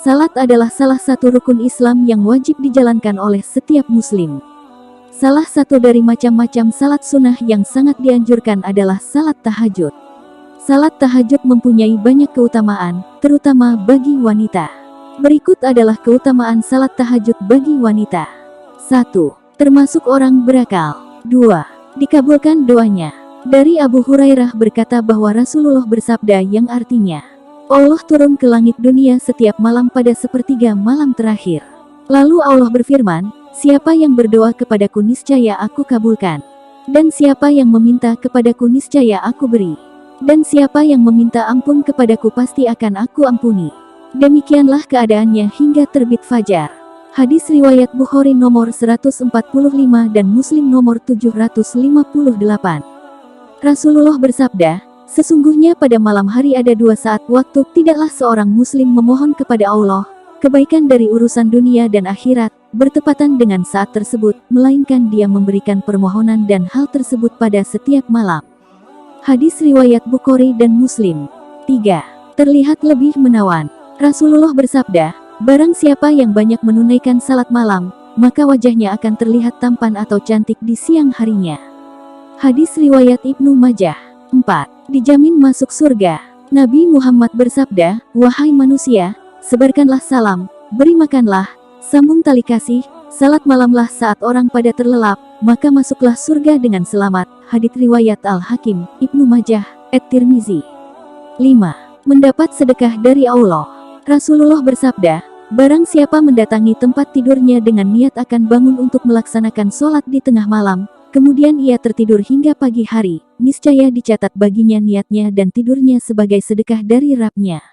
Salat adalah salah satu rukun Islam yang wajib dijalankan oleh setiap muslim. Salah satu dari macam-macam salat sunnah yang sangat dianjurkan adalah salat tahajud. Salat tahajud mempunyai banyak keutamaan, terutama bagi wanita. Berikut adalah keutamaan salat tahajud bagi wanita. 1. Termasuk orang berakal. 2. Dikabulkan doanya. Dari Abu Hurairah berkata bahwa Rasulullah bersabda yang artinya, Allah turun ke langit dunia setiap malam pada sepertiga malam terakhir. Lalu Allah berfirman, siapa yang berdoa kepadaku niscaya aku kabulkan. Dan siapa yang meminta kepadaku niscaya aku beri. Dan siapa yang meminta ampun kepadaku pasti akan aku ampuni. Demikianlah keadaannya hingga terbit fajar. Hadis riwayat Bukhari nomor 145 dan Muslim nomor 758. Rasulullah bersabda, sesungguhnya pada malam hari ada 2 saat waktu tidaklah seorang muslim memohon kepada Allah kebaikan dari urusan dunia dan akhirat bertepatan dengan saat tersebut, melainkan dia memberikan permohonan dan hal tersebut pada setiap malam. Hadis riwayat Bukhari dan Muslim. 3. Terlihat lebih menawan. Rasulullah bersabda, barang siapa yang banyak menunaikan salat malam, maka wajahnya akan terlihat tampan atau cantik di siang harinya. Hadis riwayat Ibnu Majah. 4. Dijamin masuk surga. Nabi Muhammad bersabda, wahai manusia, sebarkanlah salam, beri makanlah, sambung tali kasih, salat malamlah saat orang pada terlelap, maka masuklah surga dengan selamat. Hadits riwayat Al-Hakim, Ibnu Majah, At-Tirmizi. 5. Mendapat sedekah dari Allah. Rasulullah bersabda, barang siapa mendatangi tempat tidurnya dengan niat akan bangun untuk melaksanakan sholat di tengah malam, kemudian ia tertidur hingga pagi hari, niscaya dicatat baginya niatnya dan tidurnya sebagai sedekah dari Rabb-nya.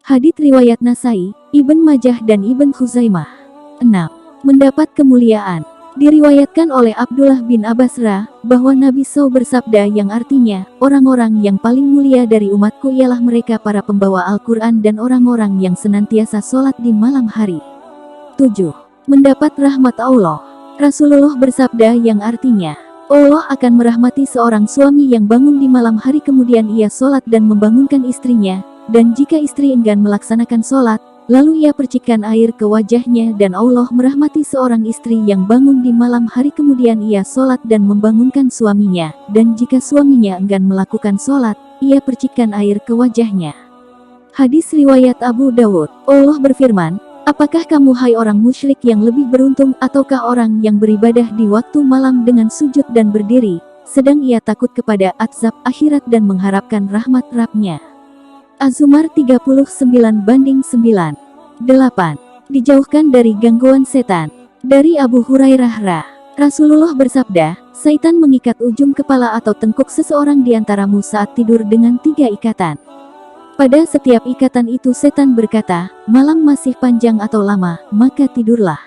Hadits riwayat Nasai, Ibn Majah dan Ibn Khuzaimah. 6. Mendapat kemuliaan. Diriwayatkan oleh Abdullah bin Abbasra, bahwa Nabi SAW bersabda yang artinya, orang-orang yang paling mulia dari umatku ialah mereka para pembawa Al-Quran dan orang-orang yang senantiasa sholat di malam hari. 7. Mendapat rahmat Allah. Rasulullah bersabda yang artinya, Allah akan merahmati seorang suami yang bangun di malam hari kemudian ia sholat dan membangunkan istrinya, dan jika istri enggan melaksanakan sholat, lalu ia percikan air ke wajahnya dan Allah merahmati seorang istri yang bangun di malam hari kemudian ia sholat dan membangunkan suaminya, dan jika suaminya enggan melakukan sholat, ia percikan air ke wajahnya. Hadis riwayat Abu Dawud. Allah berfirman, apakah kamu hai orang musyrik yang lebih beruntung ataukah orang yang beribadah di waktu malam dengan sujud dan berdiri, sedang ia takut kepada azab akhirat dan mengharapkan rahmat Rabb-nya. Az-Zumar 39/9. 8. Dijauhkan dari gangguan setan. Dari Abu Hurairah Rasulullah bersabda, Saitan mengikat ujung kepala atau tengkuk seseorang di antaramu saat tidur dengan 3 ikatan. Pada setiap ikatan itu setan berkata, malam masih panjang atau lama, maka tidurlah.